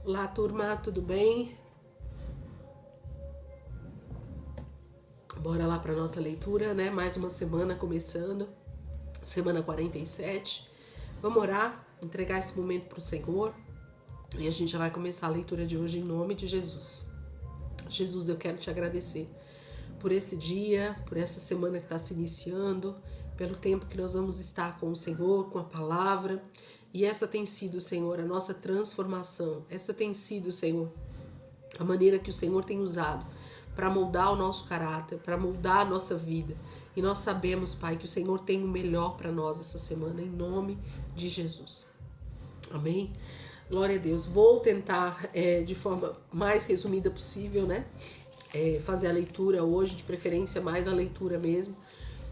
Olá, turma, tudo bem? Bora lá para nossa leitura, né? Mais uma semana começando, semana 47. Vamos orar, entregar esse momento para o Senhor e a gente já vai começar a leitura de hoje em nome de Jesus. Jesus, eu quero te agradecer por esse dia, por essa semana que está se iniciando, pelo tempo que nós vamos estar com o Senhor, com a palavra. E essa tem sido, Senhor, a nossa transformação. Essa tem sido, Senhor, a maneira que o Senhor tem usado para moldar o nosso caráter, para moldar a nossa vida. E nós sabemos, Pai, que o Senhor tem o melhor para nós essa semana, em nome de Jesus. Amém? Glória a Deus. Vou tentar, de forma mais resumida possível, né? Fazer a leitura hoje, de preferência mais a leitura mesmo,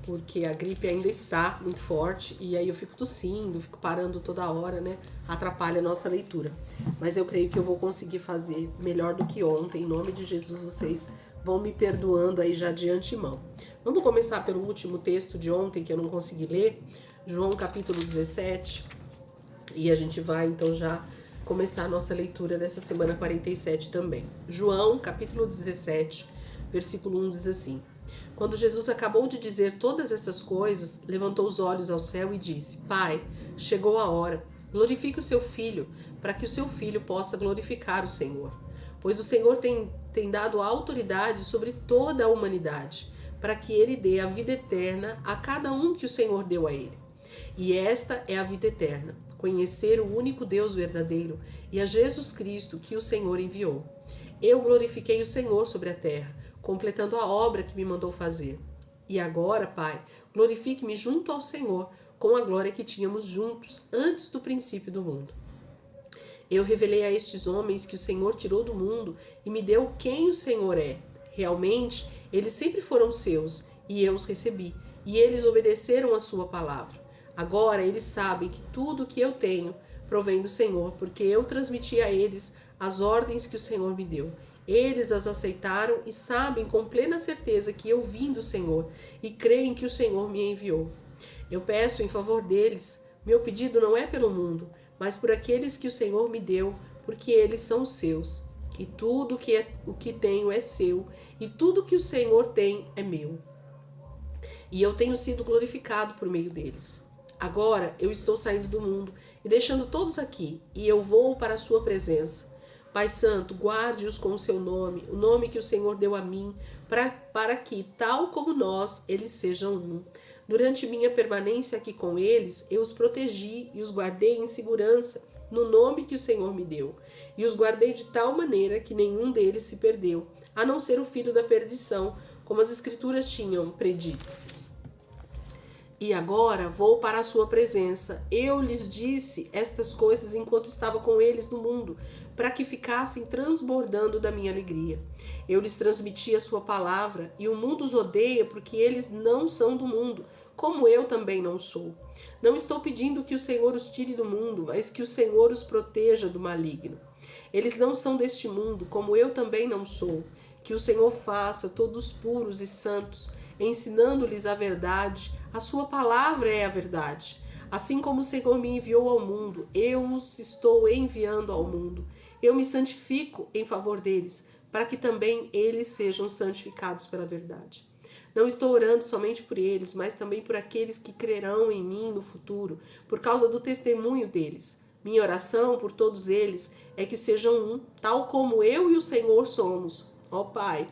porque a gripe ainda está muito forte e aí eu fico tossindo, fico parando toda hora, né? Atrapalha a nossa leitura. Mas eu creio que eu vou conseguir fazer melhor do que ontem. Em nome de Jesus, vocês vão me perdoando aí já de antemão. Vamos começar pelo último texto de ontem que eu não consegui ler, João capítulo 17, e a gente vai então já começar a nossa leitura dessa semana 47 também. João capítulo 17, versículo 1 diz assim: Quando Jesus acabou de dizer todas essas coisas, levantou os olhos ao céu e disse: Pai, chegou a hora. Glorifique o seu Filho, para que o seu Filho possa glorificar o Senhor. Pois o Senhor tem dado autoridade sobre toda a humanidade, para que ele dê a vida eterna a cada um que o Senhor deu a ele. E esta é a vida eterna, conhecer o único Deus verdadeiro e a Jesus Cristo que o Senhor enviou. Eu glorifiquei o Senhor sobre a terra, completando a obra que me mandou fazer. E agora, Pai, glorifique-me junto ao Senhor, com a glória que tínhamos juntos antes do princípio do mundo. Eu revelei a estes homens que o Senhor tirou do mundo e me deu quem o Senhor é. Realmente, eles sempre foram seus, e eu os recebi, e eles obedeceram a sua palavra. Agora eles sabem que tudo o que eu tenho provém do Senhor, porque eu transmiti a eles as ordens que o Senhor me deu. Eles as aceitaram e sabem com plena certeza que eu vim do Senhor e creem que o Senhor me enviou. Eu peço em favor deles. Meu pedido não é pelo mundo, mas por aqueles que o Senhor me deu, porque eles são seus. E tudo o que tenho é seu, e tudo que o Senhor tem é meu. E eu tenho sido glorificado por meio deles. Agora eu estou saindo do mundo e deixando todos aqui, e eu vou para a sua presença. Pai Santo, guarde-os com o seu nome, o nome que o Senhor deu a mim, para que, tal como nós, eles sejam um. Durante minha permanência aqui com eles, eu os protegi e os guardei em segurança, no nome que o Senhor me deu. E os guardei de tal maneira que nenhum deles se perdeu, a não ser o filho da perdição, como as Escrituras tinham predito. E agora vou para a sua presença. Eu lhes disse estas coisas enquanto estava com eles no mundo, para que ficassem transbordando da minha alegria. Eu lhes transmiti a sua palavra, e o mundo os odeia porque eles não são do mundo, como eu também não sou. Não estou pedindo que o Senhor os tire do mundo, mas que o Senhor os proteja do maligno. Eles não são deste mundo, como eu também não sou. Que o Senhor faça todos puros e santos, ensinando-lhes a verdade. A sua palavra é a verdade. Assim como o Senhor me enviou ao mundo, eu os estou enviando ao mundo. Eu me santifico em favor deles, para que também eles sejam santificados pela verdade. Não estou orando somente por eles, mas também por aqueles que crerão em mim no futuro, por causa do testemunho deles. Minha oração por todos eles é que sejam um, tal como eu e o Senhor somos. Ó Pai,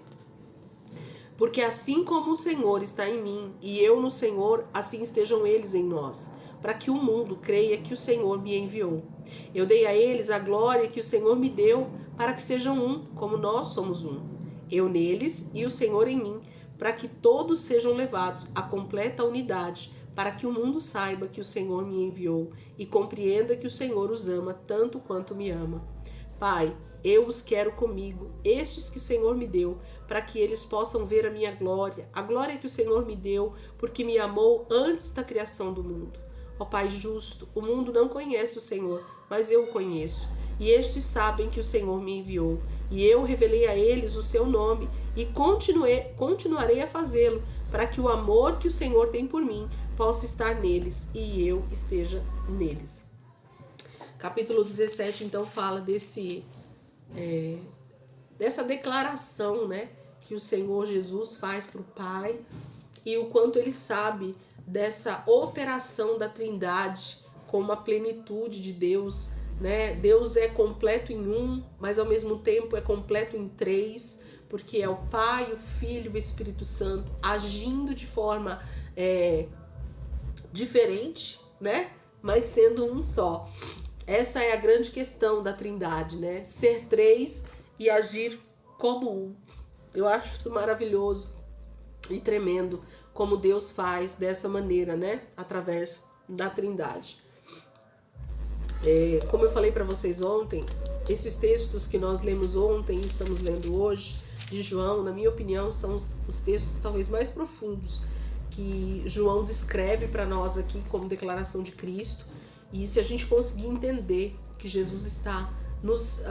porque assim como o Senhor está em mim e eu no Senhor, assim estejam eles em nós, para que o mundo creia que o Senhor me enviou. Eu dei a eles a glória que o Senhor me deu, para que sejam um, como nós somos um. Eu neles e o Senhor em mim, para que todos sejam levados à completa unidade, para que o mundo saiba que o Senhor me enviou e compreenda que o Senhor os ama tanto quanto me ama. Pai, eu os quero comigo, estes que o Senhor me deu, para que eles possam ver a minha glória, a glória que o Senhor me deu, porque me amou antes da criação do mundo. Ó Pai justo, o mundo não conhece o Senhor, mas eu o conheço, e estes sabem que o Senhor me enviou, e eu revelei a eles o seu nome, e continuarei a fazê-lo, para que o amor que o Senhor tem por mim possa estar neles, e eu esteja neles. Capítulo 17, então, fala desse dessa declaração, né, que o Senhor Jesus faz para o Pai e o quanto ele sabe dessa operação da Trindade como a plenitude de Deus, né? Deus é completo em um, mas ao mesmo tempo é completo em três, porque é o Pai, o Filho e o Espírito Santo agindo de forma diferente, né? Mas sendo um só. Essa é a grande questão da Trindade, né? Ser três e agir como um. Eu acho isso maravilhoso e tremendo como Deus faz dessa maneira, né? Através da Trindade. Como eu falei para vocês ontem, esses textos que nós lemos ontem e estamos lendo hoje, de João, na minha opinião, são os textos talvez mais profundos que João descreve para nós aqui como declaração de Cristo. E se a gente conseguir entender que Jesus está nos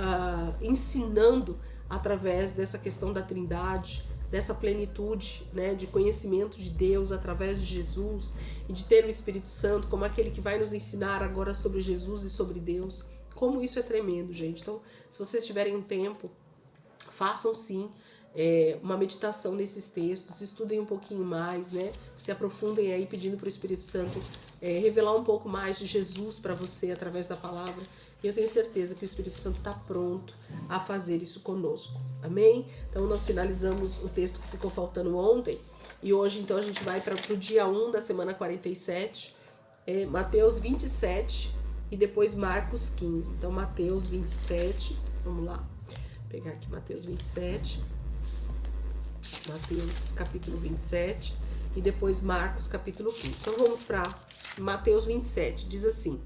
ensinando através dessa questão da Trindade, dessa plenitude, né, de conhecimento de Deus através de Jesus e de ter o Espírito Santo como aquele que vai nos ensinar agora sobre Jesus e sobre Deus, como isso é tremendo, gente. Então, se vocês tiverem um tempo, façam sim uma meditação nesses textos, estudem um pouquinho mais, né? Se aprofundem aí pedindo para o Espírito Santo revelar um pouco mais de Jesus para você através da palavra. E eu tenho certeza que o Espírito Santo está pronto a fazer isso conosco. Amém? Então nós finalizamos o texto que ficou faltando ontem. E hoje então a gente vai para o dia 1 da semana 47. Mateus 27 e depois Marcos 15. Então Mateus 27, vamos lá. Vou pegar aqui Mateus 27. Mateus capítulo 27 e depois Marcos capítulo 15. Então vamos para Mateus 27, diz assim: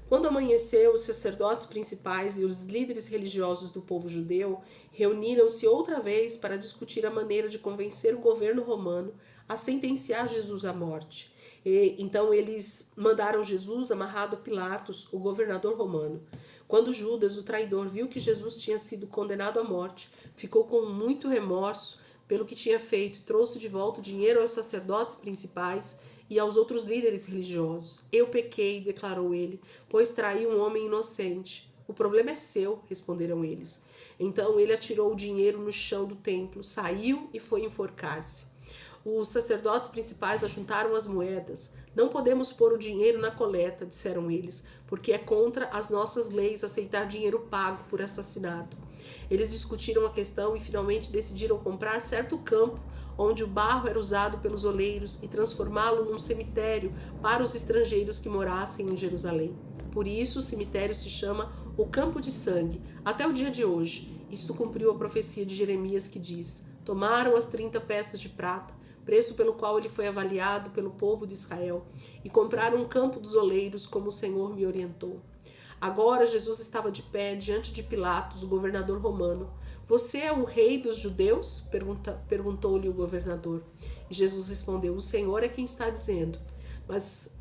Quando amanheceu, os sacerdotes principais e os líderes religiosos do povo judeu reuniram-se outra vez para discutir a maneira de convencer o governo romano a sentenciar Jesus à morte. Então eles mandaram Jesus amarrado a Pilatos, o governador romano. Quando Judas, o traidor, viu que Jesus tinha sido condenado à morte, ficou com muito remorso pelo que tinha feito e trouxe de volta o dinheiro aos sacerdotes principais e aos outros líderes religiosos. Eu pequei, declarou ele, pois traí um homem inocente. O problema é seu, responderam eles. Então ele atirou o dinheiro no chão do templo, saiu e foi enforcar-se. Os sacerdotes principais ajuntaram as moedas. Não podemos pôr o dinheiro na coleta, disseram eles, porque é contra as nossas leis aceitar dinheiro pago por assassinato. Eles discutiram a questão e finalmente decidiram comprar certo campo onde o barro era usado pelos oleiros e transformá-lo num cemitério para os estrangeiros que morassem em Jerusalém. Por isso o cemitério se chama o Campo de Sangue, até o dia de hoje. Isto cumpriu a profecia de Jeremias que diz: tomaram as 30 peças de prata, preço pelo qual ele foi avaliado pelo povo de Israel, e compraram um campo dos oleiros, como o Senhor me orientou. Agora Jesus estava de pé diante de Pilatos, o governador romano. Você é o rei dos judeus? Perguntou-lhe o governador. E Jesus respondeu: o Senhor é quem está dizendo.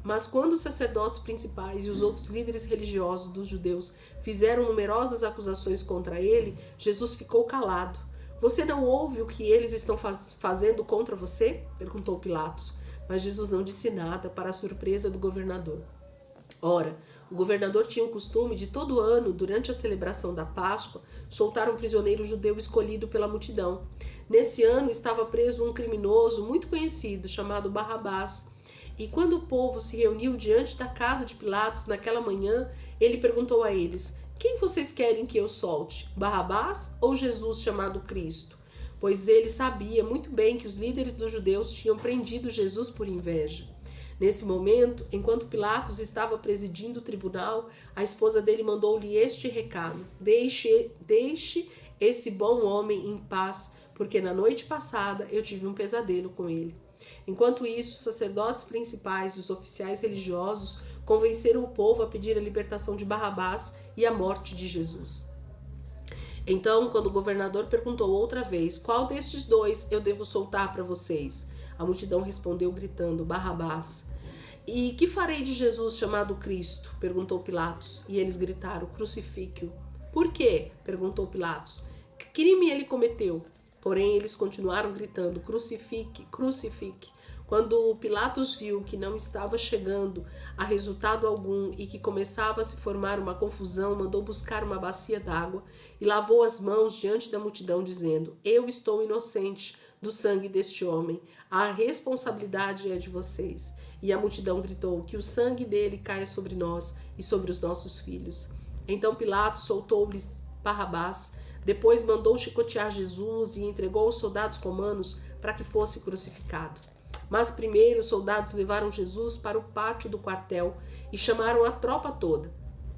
Mas quando os sacerdotes principais e os outros líderes religiosos dos judeus fizeram numerosas acusações contra ele, Jesus ficou calado. Você não ouve o que eles estão fazendo contra você? Perguntou Pilatos. Mas Jesus não disse nada, para a surpresa do governador. Ora, o governador tinha o costume de todo ano, durante a celebração da Páscoa, soltar um prisioneiro judeu escolhido pela multidão. Nesse ano estava preso um criminoso muito conhecido, chamado Barrabás. E quando o povo se reuniu diante da casa de Pilatos naquela manhã, ele perguntou a eles: quem vocês querem que eu solte, Barrabás ou Jesus chamado Cristo? Pois ele sabia muito bem que os líderes dos judeus tinham prendido Jesus por inveja. Nesse momento, enquanto Pilatos estava presidindo o tribunal, a esposa dele mandou-lhe este recado: Deixe esse bom homem em paz, porque na noite passada eu tive um pesadelo com ele. Enquanto isso, os sacerdotes principais e os oficiais religiosos convenceram o povo a pedir a libertação de Barrabás e a morte de Jesus. Então, quando o governador perguntou outra vez: qual destes dois eu devo soltar para vocês? A multidão respondeu gritando: Barrabás. E que farei de Jesus chamado Cristo? Perguntou Pilatos. E eles gritaram: crucifique-o. Por quê? Perguntou Pilatos. Que crime ele cometeu? Porém, eles continuaram gritando: crucifique, crucifique. Quando Pilatos viu que não estava chegando a resultado algum e que começava a se formar uma confusão, mandou buscar uma bacia d'água e lavou as mãos diante da multidão, dizendo: Eu estou inocente do sangue deste homem. A responsabilidade é de vocês. E a multidão gritou: Que o sangue dele caia sobre nós e sobre os nossos filhos. Então Pilatos soltou-lhes Barrabás. Depois mandou chicotear Jesus e entregou aos soldados romanos para que fosse crucificado. Mas primeiro os soldados levaram Jesus para o pátio do quartel e chamaram a tropa toda.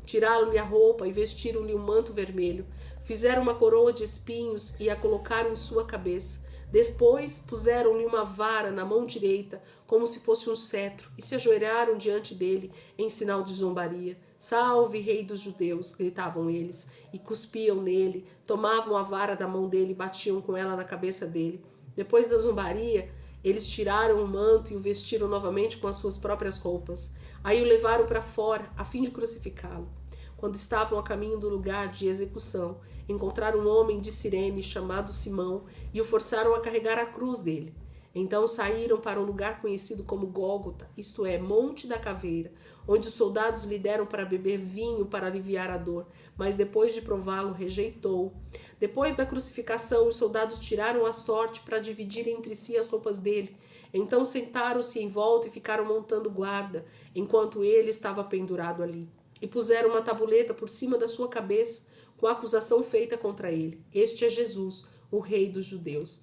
Tiraram-lhe a roupa e vestiram-lhe um manto vermelho. Fizeram uma coroa de espinhos e a colocaram em sua cabeça. Depois puseram-lhe uma vara na mão direita, como se fosse um cetro, e se ajoelharam diante dele em sinal de zombaria. Salve, rei dos judeus, gritavam eles, e cuspiam nele, tomavam a vara da mão dele e batiam com ela na cabeça dele. Depois da zombaria, eles tiraram o manto e o vestiram novamente com as suas próprias roupas. Aí o levaram para fora, a fim de crucificá-lo. Quando estavam a caminho do lugar de execução, encontraram um homem de Cirene chamado Simão e o forçaram a carregar a cruz dele. Então saíram para um lugar conhecido como Gólgota, isto é, Monte da Caveira, onde os soldados lhe deram para beber vinho para aliviar a dor, mas depois de prová-lo, rejeitou. Depois da crucificação, os soldados tiraram a sorte para dividir entre si as roupas dele. Então sentaram-se em volta e ficaram montando guarda, enquanto ele estava pendurado ali. E puseram uma tabuleta por cima da sua cabeça, com a acusação feita contra ele. Este é Jesus, o rei dos judeus.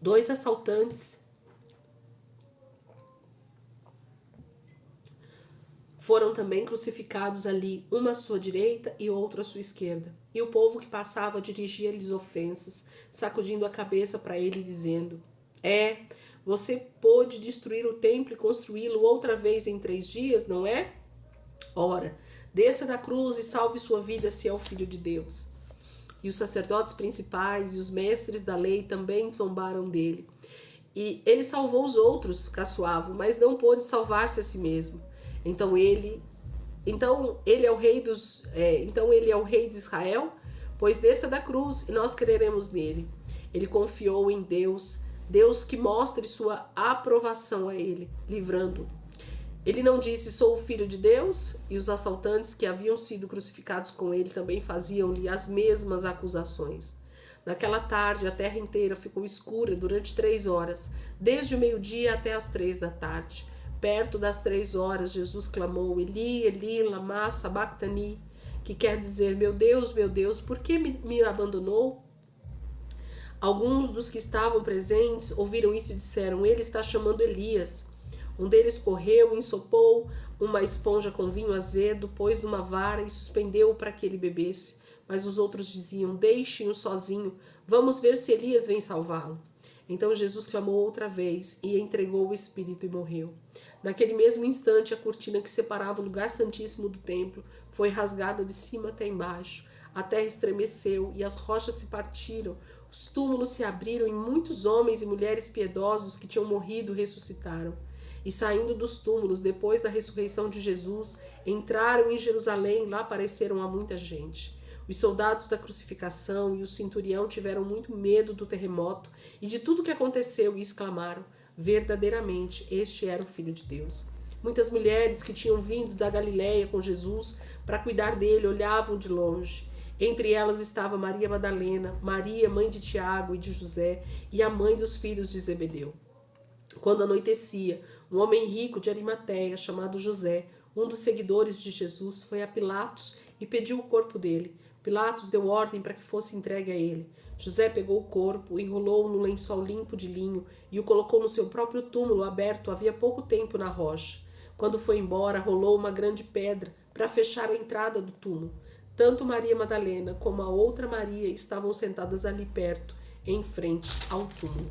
2 assaltantes foram também crucificados ali, uma à sua direita e outro à sua esquerda. E o povo que passava dirigia-lhes ofensas, sacudindo a cabeça para ele, dizendo: você pôde destruir o templo e construí-lo outra vez em 3 dias, não é? Ora, desça da cruz e salve sua vida, se é o Filho de Deus. E os sacerdotes principais e os mestres da lei também zombaram dele. E ele salvou os outros, caçoavam, mas não pôde salvar-se a si mesmo. Então ele é o rei de Israel, pois desça da cruz e nós creremos nele. Ele confiou em Deus que mostre sua aprovação a ele, livrando-o. Ele não disse: sou o filho de Deus? E os assaltantes que haviam sido crucificados com ele também faziam-lhe as mesmas acusações. Naquela tarde, a terra inteira ficou escura durante 3 horas, desde o meio-dia até as 3 da tarde. Perto das 3 horas, Jesus clamou: Eli, Eli, lama sabachthani, que quer dizer: meu Deus, por que me abandonou? Alguns dos que estavam presentes ouviram isso e disseram: ele está chamando Elias. Um deles correu, ensopou uma esponja com vinho azedo, pôs numa vara e suspendeu-o para que ele bebesse. Mas os outros diziam: deixem-o sozinho, vamos ver se Elias vem salvá-lo. Então Jesus clamou outra vez e entregou o espírito e morreu. Naquele mesmo instante, a cortina que separava o lugar santíssimo do templo foi rasgada de cima até embaixo. A terra estremeceu e as rochas se partiram. Os túmulos se abriram e muitos homens e mulheres piedosos que tinham morrido ressuscitaram. E saindo dos túmulos, depois da ressurreição de Jesus, entraram em Jerusalém, lá apareceram a muita gente. Os soldados da crucificação e o centurião tiveram muito medo do terremoto e de tudo o que aconteceu e exclamaram: verdadeiramente, este era o Filho de Deus. Muitas mulheres que tinham vindo da Galiléia com Jesus para cuidar dele olhavam de longe. Entre elas estava Maria Madalena, Maria, mãe de Tiago e de José, e a mãe dos filhos de Zebedeu. Quando anoitecia, um homem rico de Arimateia, chamado José, um dos seguidores de Jesus, foi a Pilatos e pediu o corpo dele. Pilatos deu ordem para que fosse entregue a ele. José pegou o corpo, enrolou-o no lençol limpo de linho e o colocou no seu próprio túmulo aberto havia pouco tempo na rocha. Quando foi embora, rolou uma grande pedra para fechar a entrada do túmulo. Tanto Maria Madalena como a outra Maria estavam sentadas ali perto, em frente ao túmulo.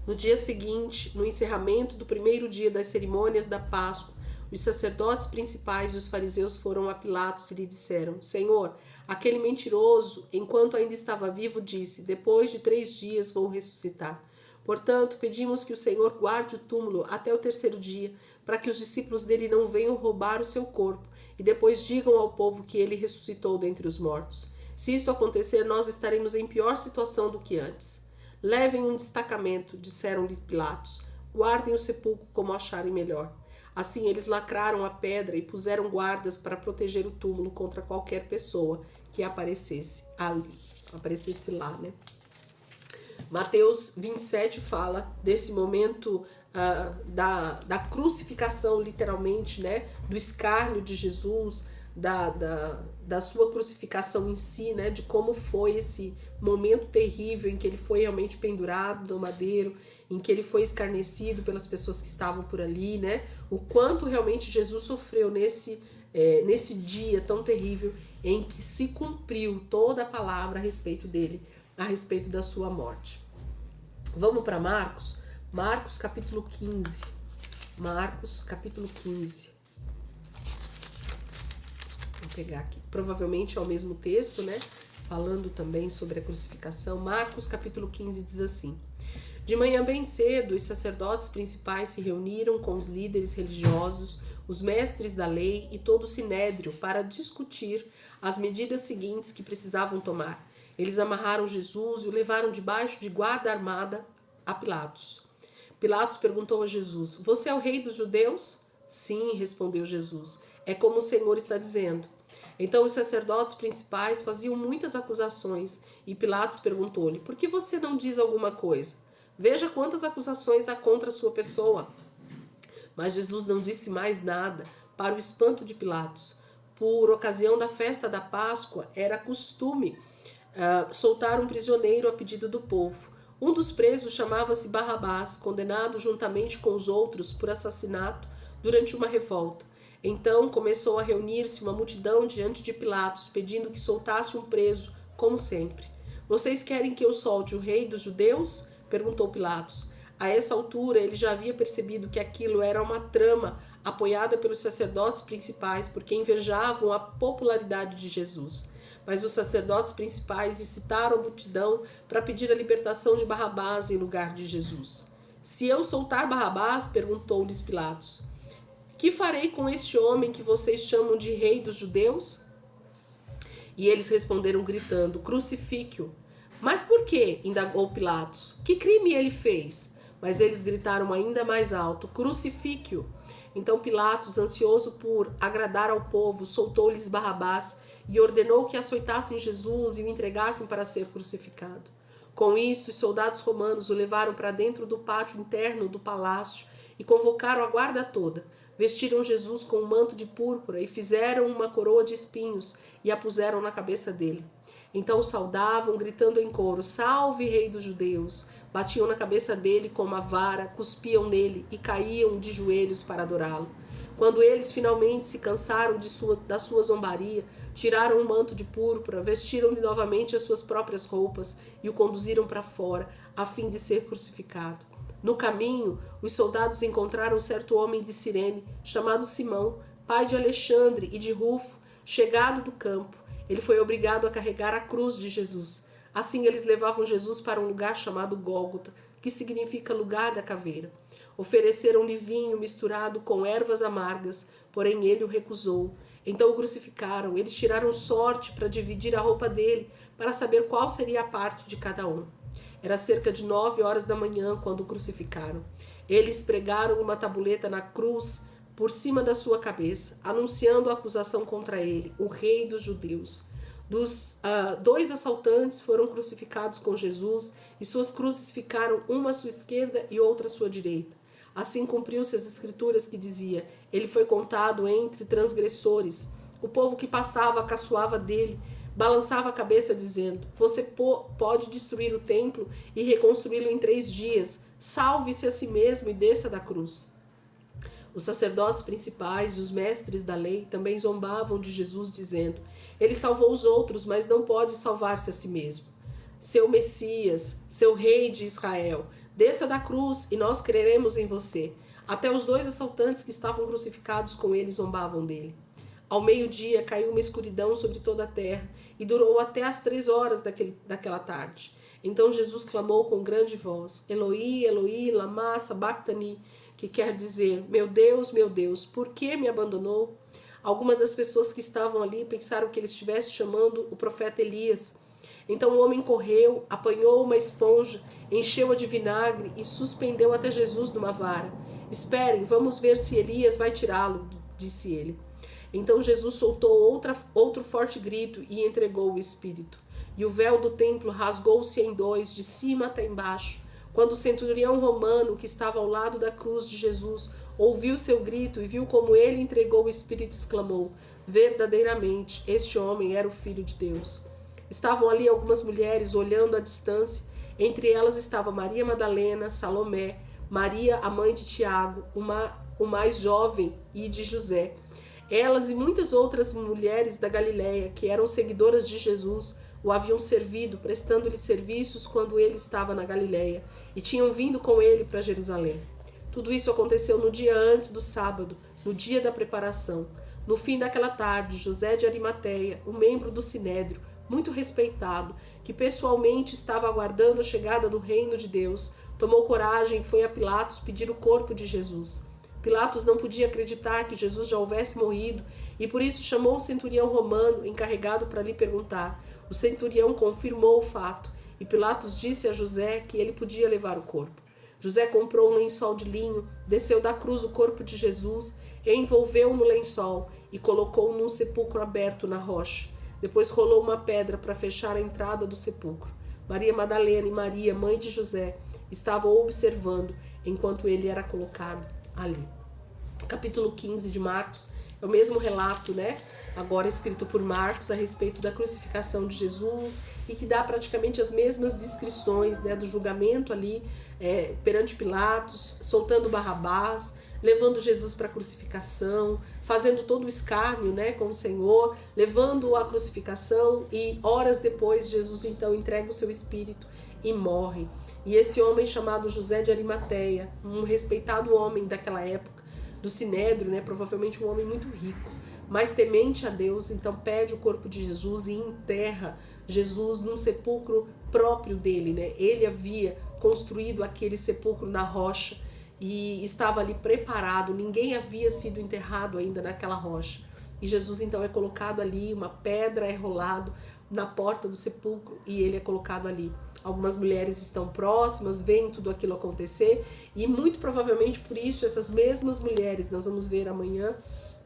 No dia seguinte, no encerramento do primeiro dia das cerimônias da Páscoa, os sacerdotes principais e os fariseus foram a Pilatos e lhe disseram: Senhor, aquele mentiroso, enquanto ainda estava vivo, disse: depois de 3 dias vou ressuscitar. Portanto, pedimos que o Senhor guarde o túmulo até o 3º dia, para que os discípulos dele não venham roubar o seu corpo e depois digam ao povo que ele ressuscitou dentre os mortos. Se isto acontecer, nós estaremos em pior situação do que antes. Levem um destacamento, disseram-lhe Pilatos. Guardem o sepulcro como acharem melhor. Assim eles lacraram a pedra e puseram guardas para proteger o túmulo contra qualquer pessoa que aparecesse lá, né? Mateus 27 fala desse momento da crucificação, literalmente, né? Do escárnio de Jesus, da sua crucificação em si, né? De como foi esse momento terrível em que ele foi realmente pendurado no madeiro, em que ele foi escarnecido pelas pessoas que estavam por ali, né? O quanto realmente Jesus sofreu nesse dia tão terrível em que se cumpriu toda a palavra a respeito dele, a respeito da sua morte. Vamos para Marcos? Marcos capítulo 15. Marcos capítulo 15. Vou pegar aqui. Provavelmente é o mesmo texto, né? Falando também sobre a crucificação. Marcos capítulo 15 diz assim: De manhã bem cedo, os sacerdotes principais se reuniram com os líderes religiosos, os mestres da lei e todo o sinédrio para discutir as medidas seguintes que precisavam tomar. Eles amarraram Jesus e o levaram debaixo de guarda armada a Pilatos. Pilatos perguntou a Jesus: Você é o rei dos judeus? Sim, respondeu Jesus. É como o Senhor está dizendo. Então os sacerdotes principais faziam muitas acusações e Pilatos perguntou-lhe: Por que você não diz alguma coisa? Veja quantas acusações há contra a sua pessoa. Mas Jesus não disse mais nada, para o espanto de Pilatos. Por ocasião da festa da Páscoa, era costume soltar um prisioneiro a pedido do povo. Um dos presos chamava-se Barrabás, condenado juntamente com os outros por assassinato durante uma revolta. Então começou a reunir-se uma multidão diante de Pilatos, pedindo que soltasse um preso, como sempre. Vocês querem que eu solte o rei dos judeus? Perguntou Pilatos. A essa altura ele já havia percebido que aquilo era uma trama apoiada pelos sacerdotes principais, porque invejavam a popularidade de Jesus. Mas os sacerdotes principais incitaram a multidão para pedir a libertação de Barrabás em lugar de Jesus. Se eu soltar Barrabás, perguntou-lhes Pilatos, que farei com este homem que vocês chamam de rei dos judeus? E eles responderam gritando: Crucifique-o. Mas por quê? Indagou Pilatos. Que crime ele fez? Mas eles gritaram ainda mais alto: Crucifique-o. Então Pilatos, ansioso por agradar ao povo, soltou-lhes Barrabás e ordenou que açoitassem Jesus e o entregassem para ser crucificado. Com isso, os soldados romanos o levaram para dentro do pátio interno do palácio e convocaram a guarda toda. Vestiram Jesus com um manto de púrpura e fizeram uma coroa de espinhos e a puseram na cabeça dele. Então o saudavam, gritando em coro: Salve, rei dos judeus! Batiam na cabeça dele com uma vara, cuspiam nele e caíam de joelhos para adorá-lo. Quando eles finalmente se cansaram da sua zombaria, tiraram o manto de púrpura, vestiram-lhe novamente as suas próprias roupas e o conduziram para fora, a fim de ser crucificado. No caminho, os soldados encontraram certo homem de Cirene, chamado Simão, pai de Alexandre e de Rufo, chegado do campo. Ele foi obrigado a carregar a cruz de Jesus. Assim eles levavam Jesus para um lugar chamado Gólgota, que significa lugar da caveira. Ofereceram-lhe vinho misturado com ervas amargas, porém ele o recusou. Então o crucificaram. Eles tiraram sorte para dividir a roupa dele, para saber qual seria a parte de cada um. Era cerca de 9 horas da manhã quando o crucificaram. Eles pregaram uma tabuleta na cruz por cima da sua cabeça, anunciando a acusação contra ele, o rei dos judeus. Dois assaltantes foram crucificados com Jesus e suas cruzes ficaram uma à sua esquerda e outra à sua direita. Assim cumpriu-se as escrituras que dizia: ele foi contado entre transgressores. O povo que passava caçoava dele, balançava a cabeça dizendo: você pode destruir o templo e reconstruí-lo em 3 dias. Salve-se a si mesmo e desça da cruz. Os sacerdotes principais e os mestres da lei também zombavam de Jesus, dizendo: ele salvou os outros, mas não pode salvar-se a si mesmo. Seu Messias, seu rei de Israel, desça da cruz e nós creremos em você. Até os 2 assaltantes que estavam crucificados com ele zombavam dele. Ao meio-dia caiu uma escuridão sobre toda a terra e durou até as 3 horas daquela tarde. Então Jesus clamou com grande voz: Eloi, Eloi, lama sabachthani, que quer dizer: meu Deus, por que me abandonou? Algumas das pessoas que estavam ali pensaram que ele estivesse chamando o profeta Elias. Então o homem correu, apanhou uma esponja, encheu-a de vinagre e suspendeu até Jesus numa vara. Esperem, vamos ver se Elias vai tirá-lo, disse ele. Então Jesus soltou outro forte grito e entregou o Espírito. E o véu do templo rasgou-se em dois, de cima até embaixo. Quando o centurião romano, que estava ao lado da cruz de Jesus, ouviu seu grito e viu como ele entregou o Espírito, exclamou: verdadeiramente, este homem era o Filho de Deus. Estavam ali algumas mulheres olhando à distância. Entre elas estava Maria Madalena, Salomé, Maria, a mãe de Tiago, o mais jovem, e de José. Elas e muitas outras mulheres da Galiléia, que eram seguidoras de Jesus, o haviam servido, prestando-lhe serviços quando ele estava na Galiléia, e tinham vindo com ele para Jerusalém. Tudo isso aconteceu no dia antes do sábado, no dia da preparação. No fim daquela tarde, José de Arimateia, um membro do Sinédrio, muito respeitado, que pessoalmente estava aguardando a chegada do reino de Deus, tomou coragem e foi a Pilatos pedir o corpo de Jesus. Pilatos não podia acreditar que Jesus já houvesse morrido e por isso chamou o centurião romano encarregado para lhe perguntar. O centurião confirmou o fato e Pilatos disse a José que ele podia levar o corpo. José comprou um lençol de linho, desceu da cruz o corpo de Jesus, envolveu no lençol e colocou-o num sepulcro aberto na rocha. Depois rolou uma pedra para fechar a entrada do sepulcro. Maria Madalena e Maria, mãe de José, estavam observando enquanto ele era colocado ali. Capítulo 15 de Marcos é o mesmo relato, né? Agora escrito por Marcos a respeito da crucificação de Jesus e que dá praticamente as mesmas descrições, né, do julgamento ali perante Pilatos, soltando Barrabás, levando Jesus para a crucificação, fazendo todo o escárnio, né, com o Senhor, levando-o à crucificação e horas depois Jesus então entrega o seu espírito e morre. E esse homem chamado José de Arimateia, um respeitado homem daquela época, do Sinédrio, né, provavelmente um homem muito rico, mas temente a Deus, então pede o corpo de Jesus e enterra Jesus num sepulcro próprio dele, né? Ele havia construído aquele sepulcro na rocha e estava ali preparado, ninguém havia sido enterrado ainda naquela rocha. E Jesus então é colocado ali, uma pedra é rolado na porta do sepulcro e ele é colocado ali. Algumas mulheres estão próximas, veem tudo aquilo acontecer e muito provavelmente por isso essas mesmas mulheres, nós vamos ver amanhã,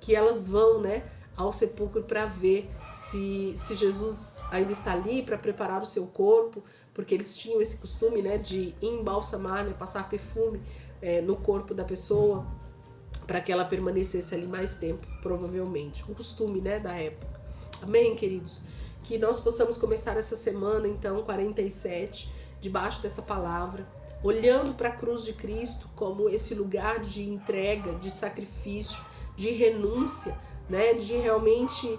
que elas vão, né, ao sepulcro para ver se Jesus ainda está ali para preparar o seu corpo, porque eles tinham esse costume, né, de embalsamar, né, passar perfume no corpo da pessoa para que ela permanecesse ali mais tempo, provavelmente. Um costume, né, da época. Amém, queridos? Que nós possamos começar essa semana, então, 47, debaixo dessa palavra, olhando para a cruz de Cristo como esse lugar de entrega, de sacrifício, de renúncia, né, de realmente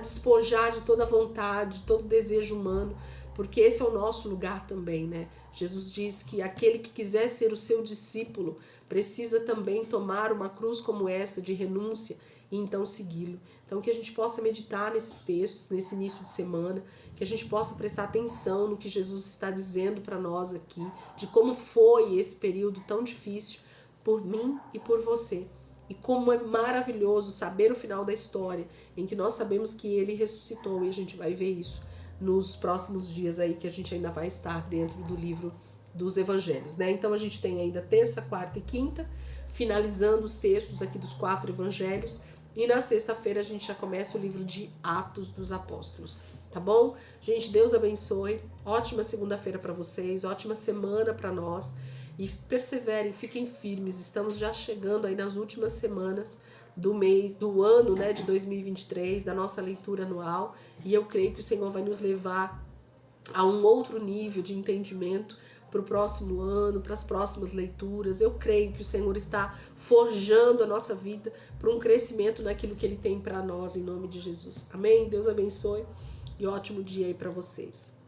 despojar de toda vontade, de todo desejo humano, porque esse é o nosso lugar também, né? Jesus diz que aquele que quiser ser o seu discípulo precisa também tomar uma cruz como essa de renúncia e então segui-lo. Então que a gente possa meditar nesses textos, nesse início de semana, que a gente possa prestar atenção no que Jesus está dizendo para nós aqui, de como foi esse período tão difícil por mim e por você. E como é maravilhoso saber o final da história, em que nós sabemos que ele ressuscitou, e a gente vai ver isso nos próximos dias aí, que a gente ainda vai estar dentro do livro dos evangelhos, né? Então a gente tem ainda terça, quarta e quinta, finalizando os textos aqui dos 4 evangelhos, e na sexta-feira a gente já começa o livro de Atos dos Apóstolos, tá bom? Gente, Deus abençoe, ótima segunda-feira para vocês, ótima semana para nós, e perseverem, fiquem firmes, estamos já chegando aí nas últimas semanas do ano, né, de 2023, da nossa leitura anual, e eu creio que o Senhor vai nos levar a um outro nível de entendimento para o próximo ano, para as próximas leituras. Eu creio que o Senhor está forjando a nossa vida para um crescimento naquilo que Ele tem para nós, em nome de Jesus. Amém? Deus abençoe e ótimo dia aí para vocês.